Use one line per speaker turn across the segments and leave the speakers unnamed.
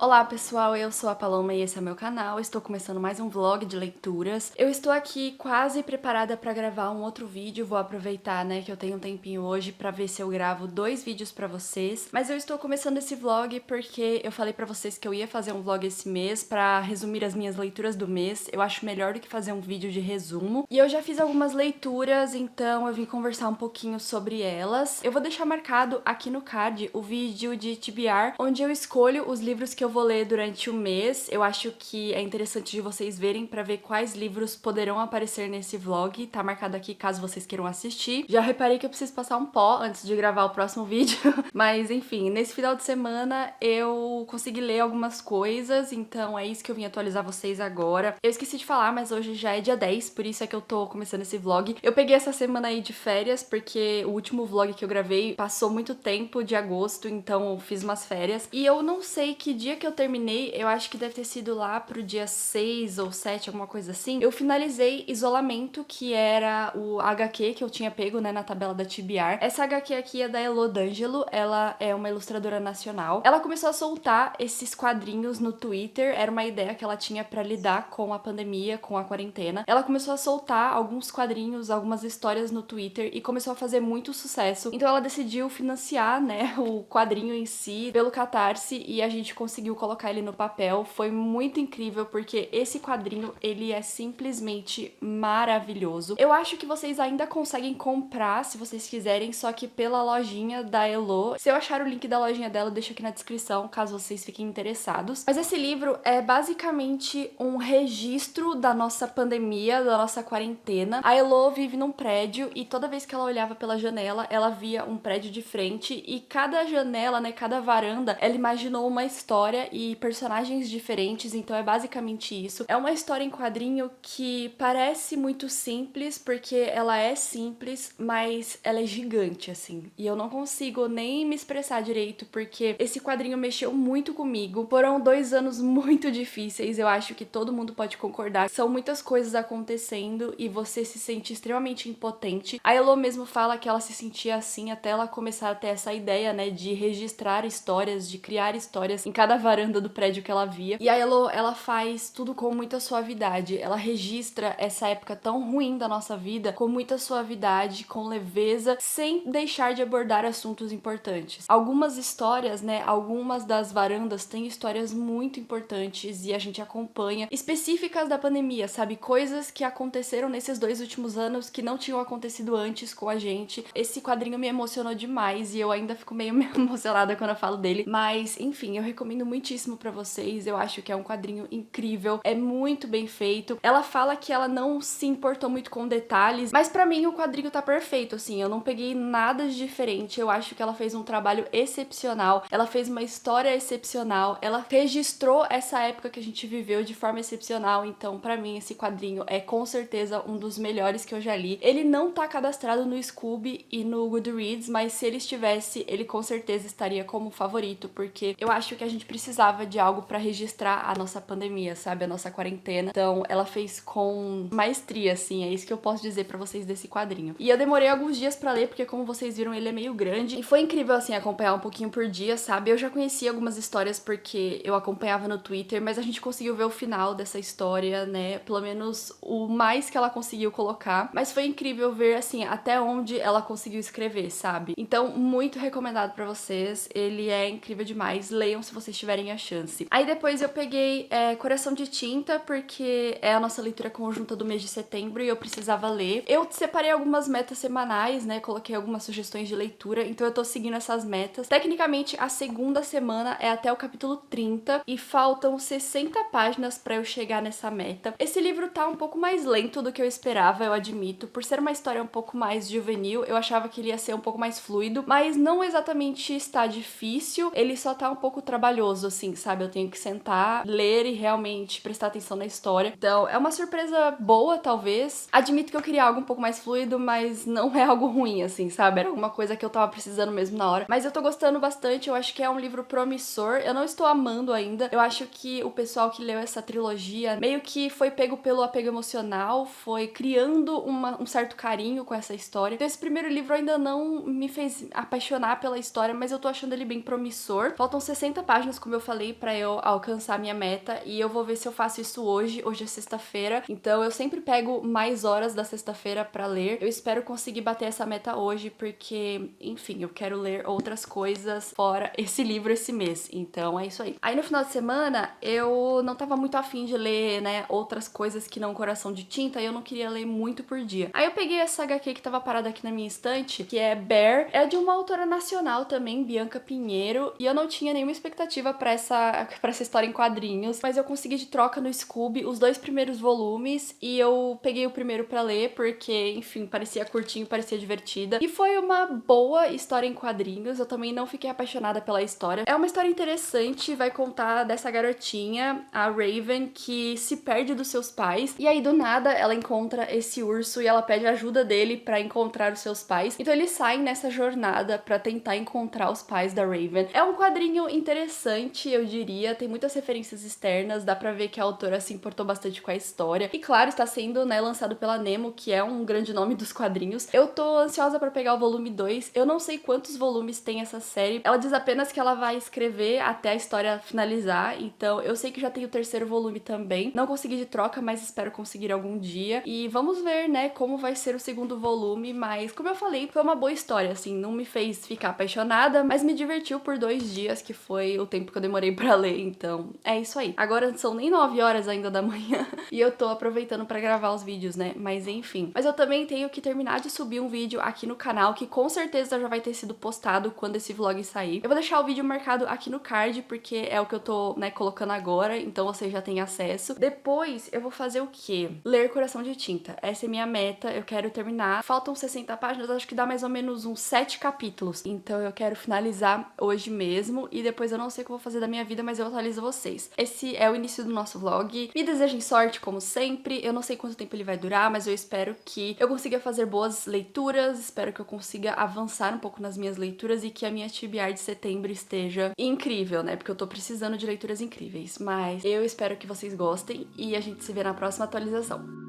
Olá pessoal, eu sou a Paloma e esse é o meu canal. Estou começando mais um vlog de leituras. Eu estou aqui quase preparada para gravar um outro vídeo. Vou aproveitar, né, que eu tenho um tempinho hoje para ver se eu gravo 2 vídeos para vocês. Mas eu estou começando esse vlog porque eu falei para vocês que eu ia fazer um vlog esse mês para resumir as minhas leituras do mês. Eu acho melhor do que fazer um vídeo de resumo. E eu já fiz algumas leituras, então eu vim conversar um pouquinho sobre elas. Eu vou deixar marcado aqui no card o vídeo de TBR, onde eu escolho os livros que eu vou ler durante o mês. Eu acho que é interessante de vocês verem para ver quais livros poderão aparecer nesse vlog. Tá marcado aqui caso vocês queiram assistir. Já reparei que eu preciso passar um pó antes de gravar o próximo vídeo. Mas enfim, nesse final de semana eu consegui ler algumas coisas, então é isso que eu vim atualizar vocês agora. Eu esqueci de falar, mas hoje já é dia 10, por isso é que eu tô começando esse vlog. Eu peguei essa semana aí de férias, porque o último vlog que eu gravei passou muito tempo de agosto, então eu fiz umas férias. E eu não sei que dia que eu terminei, eu acho que deve ter sido lá pro dia 6 ou 7, alguma coisa assim. Eu finalizei Isolamento, que era o HQ que eu tinha pego, né, na tabela da TBR. Essa HQ aqui é da Elo D'Angelo, ela é uma ilustradora nacional. Ela começou a soltar esses quadrinhos no Twitter, era uma ideia que ela tinha pra lidar com a pandemia, com a quarentena. Ela começou a soltar alguns quadrinhos, algumas histórias no Twitter e começou a fazer muito sucesso. Então ela decidiu financiar, né, o quadrinho em si pelo Catarse e a gente conseguiu colocar ele no papel. Foi muito incrível porque esse quadrinho, ele é simplesmente maravilhoso. Eu acho que vocês ainda conseguem comprar se vocês quiserem, só que pela lojinha da Elo. Se eu achar o link da lojinha dela, eu deixo aqui na descrição, caso vocês fiquem interessados. Mas esse livro é basicamente um registro da nossa pandemia, da nossa quarentena. A Elo vive num prédio e toda vez que ela olhava pela janela, ela via um prédio de frente e cada janela, né, cada varanda, ela imaginou uma história e personagens diferentes, então é basicamente isso. É uma história em quadrinho que parece muito simples, porque ela é simples, mas ela é gigante, assim. E eu não consigo nem me expressar direito, porque esse quadrinho mexeu muito comigo. Foram 2 anos muito difíceis, eu acho que todo mundo pode concordar. São muitas coisas acontecendo e você se sente extremamente impotente. A Elo mesmo fala que ela se sentia assim até ela começar a ter essa ideia, né, de registrar histórias, de criar histórias em cada varanda do prédio que ela via. E a Elo, ela faz tudo com muita suavidade. Ela registra essa época tão ruim da nossa vida com muita suavidade, com leveza, sem deixar de abordar assuntos importantes. Algumas histórias, né, algumas das varandas têm histórias muito importantes e a gente acompanha, específicas da pandemia, sabe? Coisas que aconteceram nesses 2 últimos anos que não tinham acontecido antes com a gente. Esse quadrinho me emocionou demais e eu ainda fico meio emocionada quando eu falo dele, mas enfim, eu recomendo muitíssimo pra vocês. Eu acho que é um quadrinho incrível, é muito bem feito. Ela fala que ela não se importou muito com detalhes, mas pra mim o quadrinho tá perfeito, assim, eu não peguei nada de diferente. Eu acho que ela fez um trabalho excepcional, ela fez uma história excepcional, ela registrou essa época que a gente viveu de forma excepcional, então pra mim esse quadrinho é com certeza um dos melhores que eu já li. Ele não tá cadastrado no Scoob e no Goodreads, mas se ele estivesse, ele com certeza estaria como favorito, porque eu acho que a gente precisava de algo pra registrar a nossa pandemia, sabe? A nossa quarentena. Então ela fez com maestria, assim, é isso que eu posso dizer pra vocês desse quadrinho. E eu demorei alguns dias pra ler, porque como vocês viram, ele é meio grande. E foi incrível, assim, acompanhar um pouquinho por dia, sabe? Eu já conhecia algumas histórias porque eu acompanhava no Twitter, mas a gente conseguiu ver o final dessa história, né? Pelo menos o mais que ela conseguiu colocar. Mas foi incrível ver, assim, até onde ela conseguiu escrever, sabe? Então, muito recomendado pra vocês. Ele é incrível demais. Leiam se vocês tiverem a chance. Aí depois eu peguei Coração de Tinta, porque é a nossa leitura conjunta do mês de setembro e eu precisava ler. Eu separei algumas metas semanais, né? Coloquei algumas sugestões de leitura, então eu tô seguindo essas metas. Tecnicamente, a segunda semana é até o capítulo 30 e faltam 60 páginas pra eu chegar nessa meta. Esse livro tá um pouco mais lento do que eu esperava, eu admito. Por ser uma história um pouco mais juvenil, eu achava que ele ia ser um pouco mais fluido, mas não exatamente está difícil, ele só tá um pouco trabalhoso, assim, sabe? Eu tenho que sentar, ler e realmente prestar atenção na história. Então, é uma surpresa boa, talvez. Admito que eu queria algo um pouco mais fluido, mas não é algo ruim, assim, sabe? Era alguma coisa que eu tava precisando mesmo na hora. Mas eu tô gostando bastante, eu acho que é um livro promissor. Eu não estou amando ainda. Eu acho que o pessoal que leu essa trilogia meio que foi pego pelo apego emocional, foi criando um certo carinho com essa história. Então esse primeiro livro ainda não me fez apaixonar pela história, mas eu tô achando ele bem promissor. Faltam 60 páginas como eu falei, pra eu alcançar minha meta, e eu vou ver se eu faço isso hoje. Hoje é sexta-feira, então eu sempre pego mais horas da sexta-feira pra ler. Eu espero conseguir bater essa meta hoje, porque, enfim, eu quero ler outras coisas fora esse livro esse mês. Então é isso aí. Aí no final de semana, eu não tava muito afim de ler, né, outras coisas que não Coração de Tinta, e eu não queria ler muito por dia. Aí eu peguei essa HQ que tava parada aqui na minha estante, que é Bear. É de uma autora nacional também, Bianca Pinheiro, e eu não tinha nenhuma expectativa pra essa história em quadrinhos, mas eu consegui de troca no Scooby os 2 primeiros volumes, e eu peguei o primeiro pra ler, porque, enfim, parecia curtinho, parecia divertida, e foi uma boa história em quadrinhos. Eu também não fiquei apaixonada pela história. É uma história interessante, vai contar dessa garotinha, a Raven, que se perde dos seus pais, e aí do nada ela encontra esse urso e ela pede ajuda dele pra encontrar os seus pais. Então eles saem nessa jornada pra tentar encontrar os pais da Raven. É um quadrinho interessante, eu diria, tem muitas referências externas, dá pra ver que a autora se importou bastante com a história. E claro, está sendo, né, lançado pela Nemo, que é um grande nome dos quadrinhos. Eu tô ansiosa pra pegar o volume 2. Eu não sei quantos volumes tem essa série. Ela diz apenas que ela vai escrever até a história finalizar, então eu sei que já tem o terceiro volume também. Não consegui de troca, mas espero conseguir algum dia. E vamos ver, né, como vai ser o segundo volume, mas como eu falei, foi uma boa história, assim, não me fez ficar apaixonada, mas me divertiu por 2 dias, que foi o tempo que eu demorei pra ler, então é isso aí. Agora não são nem 9 horas ainda da manhã e eu tô aproveitando pra gravar os vídeos, né, mas enfim. Mas eu também tenho que terminar de subir um vídeo aqui no canal, que com certeza já vai ter sido postado quando esse vlog sair. Eu vou deixar o vídeo marcado aqui no card, porque é o que eu tô, né, colocando agora, então vocês já têm acesso. Depois eu vou fazer o quê? Ler Coração de Tinta. Essa é minha meta, eu quero terminar. Faltam 60 páginas, acho que dá mais ou menos uns 7 capítulos. Então eu quero finalizar hoje mesmo, e depois eu não sei o que eu vou fazer da minha vida, mas eu atualizo vocês. Esse é o início do nosso vlog. Me desejem sorte, como sempre. Eu não sei quanto tempo ele vai durar, mas eu espero que eu consiga fazer boas leituras, espero que eu consiga avançar um pouco nas minhas leituras e que a minha TBR de setembro esteja incrível, né? Porque eu tô precisando de leituras incríveis. Mas eu espero que vocês gostem e a gente se vê na próxima atualização.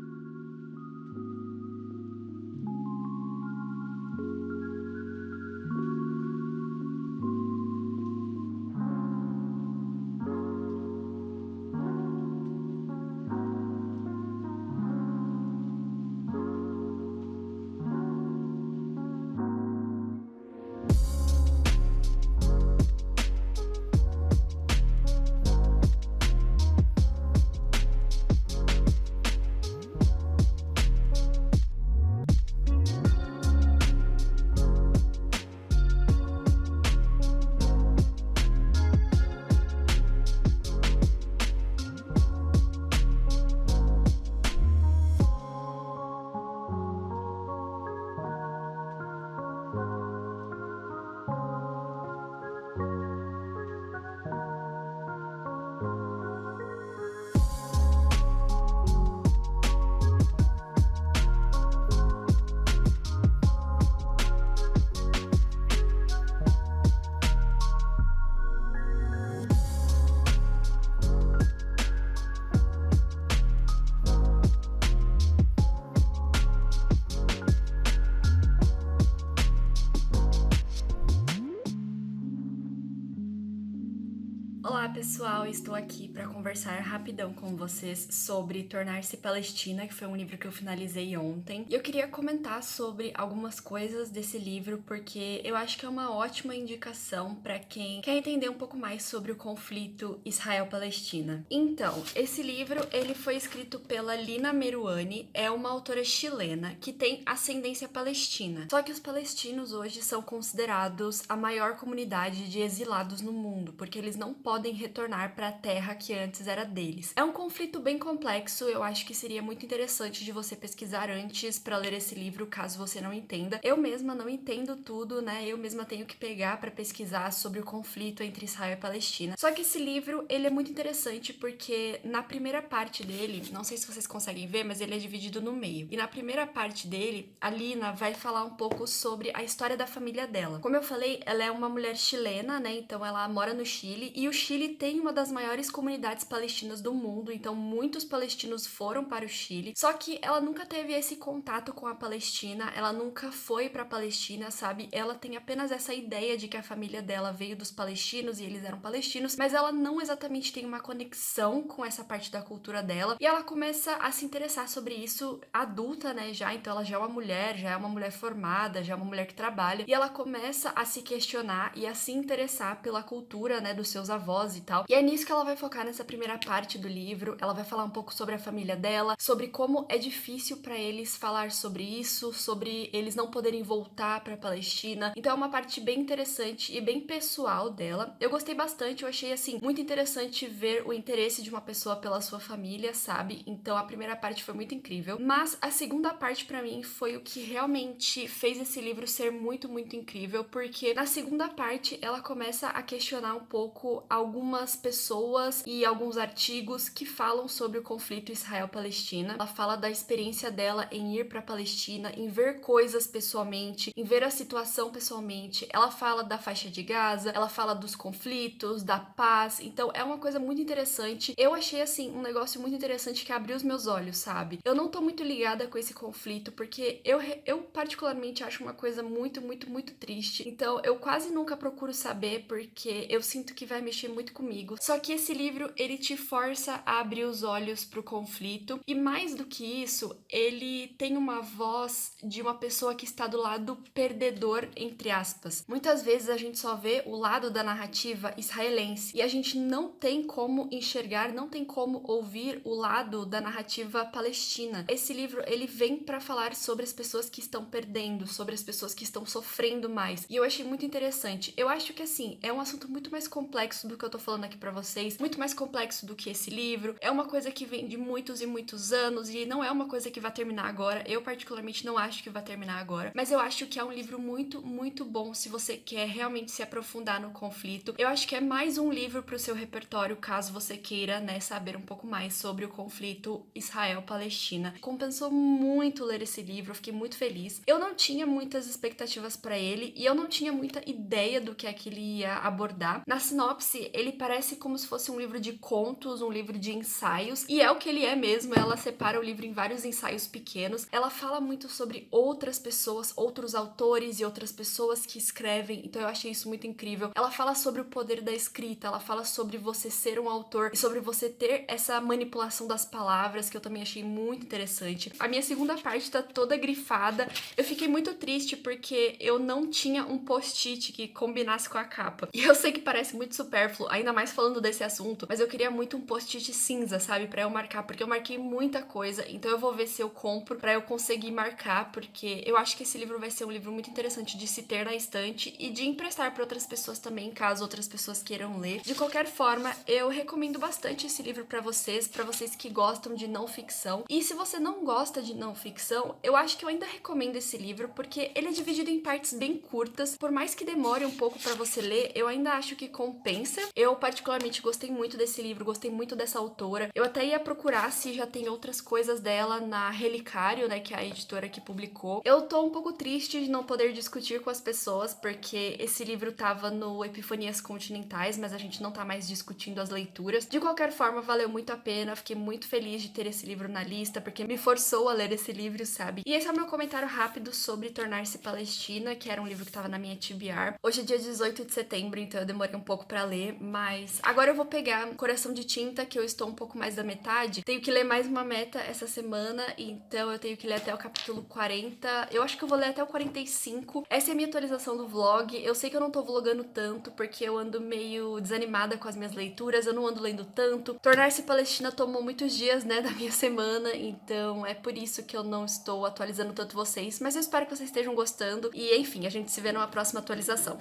Olá pessoal, estou aqui para conversar rapidão com vocês sobre Tornar-se Palestina, que foi um livro que eu finalizei ontem. E eu queria comentar sobre algumas coisas desse livro, porque eu acho que é uma ótima indicação para quem quer entender um pouco mais sobre o conflito Israel-Palestina. Então, esse livro ele foi escrito pela Lina Meruane, é uma autora chilena que tem ascendência palestina. Só que os palestinos hoje são considerados a maior comunidade de exilados no mundo, porque eles não podem retornar para a terra que antes era deles. É um conflito bem complexo, eu acho que seria muito interessante de você pesquisar antes para ler esse livro, caso você não entenda. Eu mesma não entendo tudo, né? Eu mesma tenho que pegar para pesquisar sobre o conflito entre Israel e Palestina. Só que esse livro, ele é muito interessante porque na primeira parte dele, não sei se vocês conseguem ver, mas ele é dividido no meio. E na primeira parte dele, a Lina vai falar um pouco sobre a história da família dela. Como eu falei, ela é uma mulher chilena, né? Então ela mora no Chile, e o Chile tem uma das maiores comunidades palestinas do mundo, então muitos palestinos foram para o Chile, só que ela nunca teve esse contato com a Palestina, ela nunca foi pra Palestina, sabe? Ela tem apenas essa ideia de que a família dela veio dos palestinos e eles eram palestinos, mas ela não exatamente tem uma conexão com essa parte da cultura dela, e ela começa a se interessar sobre isso adulta, né, já, então ela já é uma mulher formada, já é uma mulher que trabalha, e ela começa a se questionar e a se interessar pela cultura, né, dos seus avós e tal, e é nisso que ela vai focar nessa primeira parte do livro. Ela vai falar um pouco sobre a família dela, sobre como é difícil pra eles falar sobre isso, sobre eles não poderem voltar pra Palestina, então é uma parte bem interessante e bem pessoal dela. Eu gostei bastante, eu achei, assim, muito interessante ver o interesse de uma pessoa pela sua família, sabe? Então a primeira parte foi muito incrível, mas a segunda parte pra mim foi o que realmente fez esse livro ser muito, muito incrível, porque na segunda parte ela começa a questionar um pouco algumas pessoas e alguns artigos que falam sobre o conflito Israel-Palestina. Ela fala da experiência dela em ir pra Palestina, em ver coisas pessoalmente, em ver a situação pessoalmente. Ela fala da faixa de Gaza, ela fala dos conflitos, da paz, então é uma coisa muito interessante. Eu achei, assim, um negócio muito interessante que abriu os meus olhos, sabe? Eu não tô muito ligada com esse conflito, porque eu particularmente acho uma coisa muito, muito, muito triste. Então eu quase nunca procuro saber, porque eu sinto que vai mexer muito comigo. Só que esse livro, ele te força a abrir os olhos pro conflito, e mais do que isso, ele tem uma voz de uma pessoa que está do lado perdedor, entre aspas. Muitas vezes a gente só vê o lado da narrativa israelense, e a gente não tem como enxergar, não tem como ouvir o lado da narrativa palestina. Esse livro, ele vem pra falar sobre as pessoas que estão perdendo, sobre as pessoas que estão sofrendo mais, e eu achei muito interessante. Eu acho que, assim, é um assunto muito mais complexo do que eu tô falando aqui pra vocês, muito mais complexo do que esse livro. É uma coisa que vem de muitos e muitos anos, e não é uma coisa que vai terminar agora. Eu particularmente não acho que vai terminar agora, mas eu acho que é um livro muito, muito bom se você quer realmente se aprofundar no conflito. Eu acho que é mais um livro pro seu repertório, caso você queira, né, saber um pouco mais sobre o conflito Israel-Palestina. Compensou muito ler esse livro, eu fiquei muito feliz. Eu não tinha muitas expectativas pra ele, e eu não tinha muita ideia do que é que ele ia abordar. Na sinopse, ele parece como se fosse um livro de contos, um livro de ensaios, e é o que ele é mesmo. Ela separa o livro em vários ensaios pequenos. Ela fala muito sobre outras pessoas, outros autores e outras pessoas que escrevem, então eu achei isso muito incrível. Ela fala sobre o poder da escrita, ela fala sobre você ser um autor e sobre você ter essa manipulação das palavras, que eu também achei muito interessante. A minha segunda parte tá toda grifada. Eu fiquei muito triste porque eu não tinha um post-it que combinasse com a capa. E eu sei que parece muito supérfluo, ainda mais falando desse assunto, mas eu queria muito um post-it cinza, sabe? Pra eu marcar, porque eu marquei muita coisa, então eu vou ver se eu compro pra eu conseguir marcar, porque eu acho que esse livro vai ser um livro muito interessante de se ter na estante e de emprestar pra outras pessoas também, caso outras pessoas queiram ler. De qualquer forma, eu recomendo bastante esse livro pra vocês que gostam de não ficção. E se você não gosta de não ficção, eu acho que eu ainda recomendo esse livro, porque ele é dividido em partes bem curtas. Por mais que demore um pouco pra você ler, eu ainda acho que compensa. Eu particularmente gostei muito desse livro, gostei muito dessa autora. Eu até ia procurar se já tem outras coisas dela na Relicário, né, que é a editora que publicou. Eu tô um pouco triste de não poder discutir com as pessoas, porque esse livro tava no Epifanias Continentais, mas a gente não tá mais discutindo as leituras. De qualquer forma, valeu muito a pena, fiquei muito feliz de ter esse livro na lista, porque me forçou a ler esse livro, sabe? E esse é o meu comentário rápido sobre Tornar-se Palestina, que era um livro que tava na minha TBR. Hoje é dia 18 de setembro, então eu demorei um pouco pra ler, mas agora eu vou pegar Coração de Tinta, que eu estou um pouco mais da metade. Tenho que ler mais uma meta essa semana, então eu tenho que ler até o capítulo 40. Eu acho que eu vou ler até o 45. Essa é a minha atualização do vlog. Eu sei que eu não tô vlogando tanto, porque eu ando meio desanimada com as minhas leituras, eu não ando lendo tanto. Tornar-se Palestina tomou muitos dias, né, da minha semana, então é por isso que eu não estou atualizando tanto vocês, mas eu espero que vocês estejam gostando e, enfim, a gente se vê numa próxima atualização.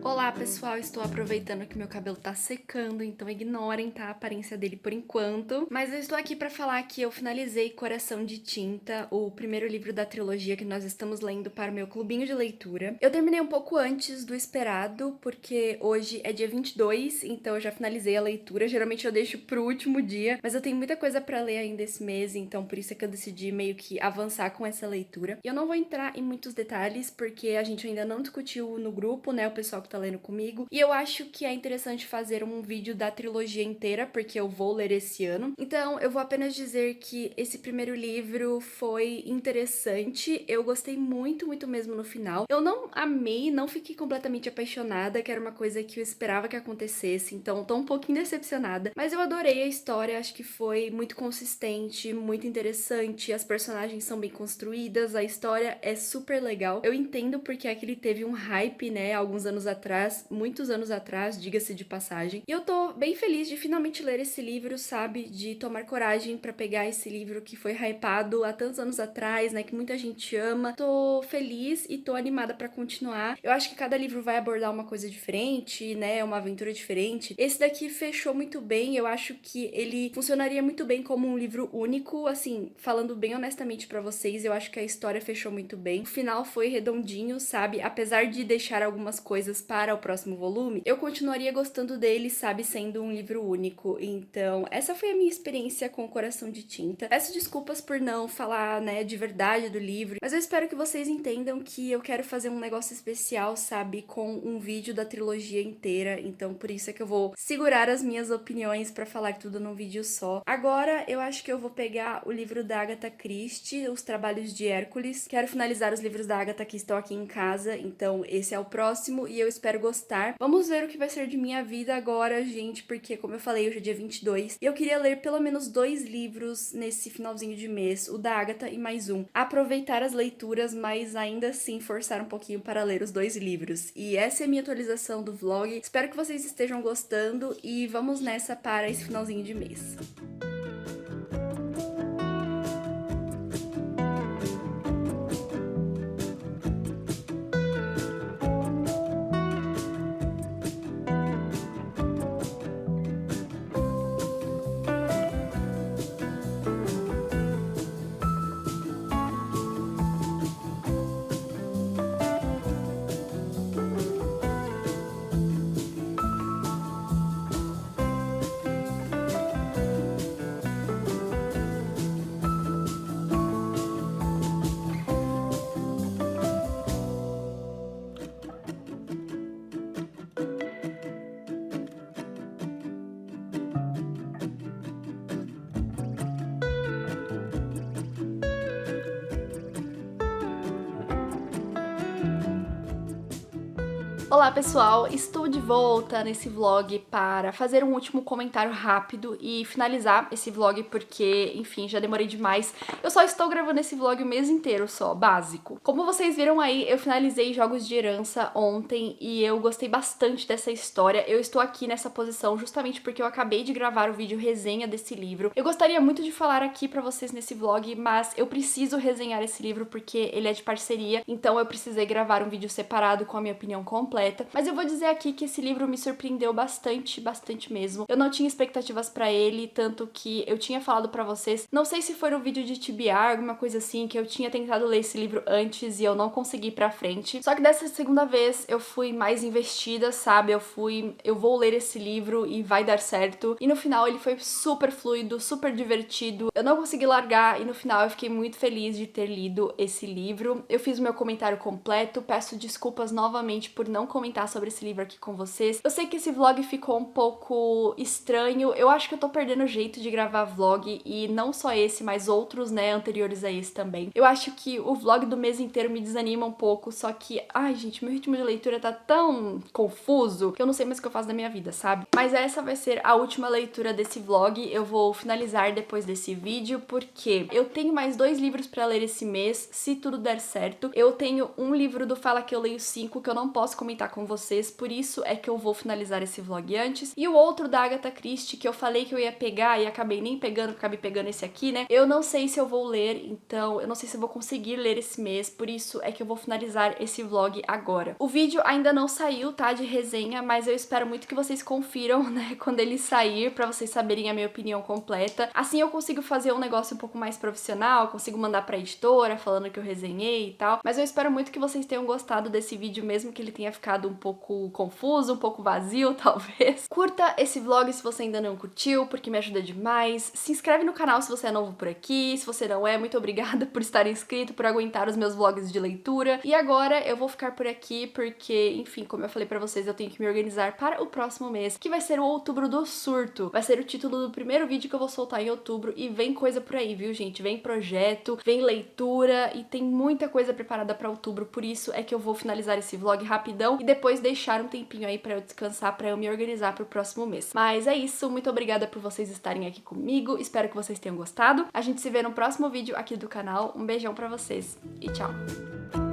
Olá pessoal, estou aproveitando que meu cabelo tá secando, então ignorem, tá, a aparência dele por enquanto. Mas eu estou aqui pra falar que eu finalizei Coração de Tinta, o primeiro livro da trilogia que nós estamos lendo para o meu clubinho de leitura. Eu terminei um pouco antes do esperado, porque hoje é dia 22, então eu já finalizei a leitura. Geralmente eu deixo pro último dia, mas eu tenho muita coisa pra ler ainda esse mês, então por isso é que eu decidi meio que avançar com essa leitura. E eu não vou entrar em muitos detalhes, porque a gente ainda não discutiu no grupo, né, o pessoal que tá lendo comigo. E eu acho que é interessante fazer um vídeo da trilogia inteira, porque eu vou ler esse ano. Então, eu vou apenas dizer que esse primeiro livro foi interessante. Eu gostei muito, muito mesmo no final. Eu não amei, não fiquei completamente apaixonada, que era uma coisa que eu esperava que acontecesse, então tô um pouquinho decepcionada. Mas eu adorei a história, acho que foi muito consistente, muito interessante, as personagens são bem construídas, a história é super legal. Eu entendo porque é que ele teve um hype, né, alguns anos atrás, muitos anos atrás, diga-se de passagem. E eu tô bem feliz de finalmente ler esse livro, sabe? De tomar coragem pra pegar esse livro que foi hypado há tantos anos atrás, né, que muita gente ama. Tô feliz e tô animada pra continuar. Eu acho que cada livro vai abordar uma coisa diferente, né, uma aventura diferente. Esse daqui fechou muito bem, eu acho que ele funcionaria muito bem como um livro único, assim, falando bem honestamente pra vocês, eu acho que a história fechou muito bem. O final foi redondinho, sabe? Apesar de deixar algumas coisas para o próximo volume, eu continuaria gostando dele, sabe, sendo um livro único. Então, essa foi a minha experiência com o Coração de Tinta. Peço desculpas por não falar, né, de verdade do livro, mas eu espero que vocês entendam que eu quero fazer um negócio especial, sabe, com um vídeo da trilogia inteira. Então, por isso é que eu vou segurar as minhas opiniões pra falar tudo num vídeo só. Agora, eu acho que eu vou pegar o livro da Agatha Christie, Os Trabalhos de Hércules. Quero finalizar os livros da Agatha que estão aqui em casa, então esse é o próximo e eu espero gostar. Vamos ver o que vai ser de minha vida agora, gente, porque como eu falei, hoje é dia 22 e eu queria ler pelo menos 2 livros nesse finalzinho de mês, o da Agatha e mais um. Aproveitar as leituras, mas ainda assim forçar um pouquinho para ler os 2 livros. E essa é a minha atualização do vlog. Espero que vocês estejam gostando e vamos nessa para esse finalzinho de mês. Olá pessoal, estou de volta nesse vlog para fazer um último comentário rápido e finalizar esse vlog porque, enfim, já demorei demais. Eu só estou gravando esse vlog o mês inteiro só, básico. Como vocês viram aí, eu finalizei Jogos de Herança ontem e eu gostei bastante dessa história. Eu estou aqui nessa posição justamente porque eu acabei de gravar o vídeo resenha desse livro. Eu gostaria muito de falar aqui pra vocês nesse vlog, mas eu preciso resenhar esse livro porque ele é de parceria, então eu precisei gravar um vídeo separado com a minha opinião completa. Mas eu vou dizer aqui que esse livro me surpreendeu bastante, bastante mesmo. Eu não tinha expectativas pra ele, tanto que eu tinha falado pra vocês, não sei se foi no vídeo de TBR, alguma coisa assim, que eu tinha tentado ler esse livro antes e eu não consegui ir pra frente. Só que dessa segunda vez eu fui mais investida, sabe? Eu vou ler esse livro e vai dar certo. E no final ele foi super fluido, super divertido. Eu não consegui largar e no final eu fiquei muito feliz de ter lido esse livro. Eu fiz o meu comentário completo, peço desculpas novamente por não comentar sobre esse livro aqui com vocês. Eu sei que esse vlog ficou um pouco estranho, eu acho que eu tô perdendo o jeito de gravar vlog, e não só esse, mas outros, né, anteriores a esse também. Eu acho que o vlog do mês inteiro me desanima um pouco, só que, ai gente, meu ritmo de leitura tá tão confuso que eu não sei mais o que eu faço da minha vida, sabe? Mas essa vai ser a última leitura desse vlog, eu vou finalizar depois desse vídeo, porque eu tenho mais 2 livros pra ler esse mês, se tudo der certo. Eu tenho um livro do Fala Que Eu Leio 5 que eu não posso comentar com vocês, por isso é que eu vou finalizar esse vlog antes. E o outro da Agatha Christie, que eu falei que eu ia pegar e acabei nem pegando, acabei pegando esse aqui, né? Eu não sei se eu vou ler, então eu não sei se eu vou conseguir ler esse mês, por isso é que eu vou finalizar esse vlog agora. O vídeo ainda não saiu, tá, de resenha, mas eu espero muito que vocês confiram, né, quando ele sair, pra vocês saberem a minha opinião completa. Assim eu consigo fazer um negócio um pouco mais profissional, consigo mandar pra editora falando que eu resenhei e tal, mas eu espero muito que vocês tenham gostado desse vídeo, mesmo que ele tenha ficado um pouco confuso, um pouco vazio, talvez. Curta esse vlog se você ainda não curtiu, porque me ajuda demais. Se inscreve no canal se você é novo por aqui, se você não é, muito obrigada por estar inscrito, por aguentar os meus vlogs de leitura. E agora eu vou ficar por aqui porque, enfim, como eu falei pra vocês, eu tenho que me organizar para o próximo mês, que vai ser o Outubro do Surto. Vai ser o título do primeiro vídeo que eu vou soltar em outubro e vem coisa por aí, viu, gente? Vem projeto, vem leitura e tem muita coisa preparada pra outubro, por isso é que eu vou finalizar esse vlog rapidão e depois deixar um tempinho aí pra eu descansar, pra eu me organizar pro próximo mês. Mas é isso, muito obrigada por vocês estarem aqui comigo, espero que vocês tenham gostado. A gente se vê no próximo vídeo aqui do canal, um beijão pra vocês e tchau!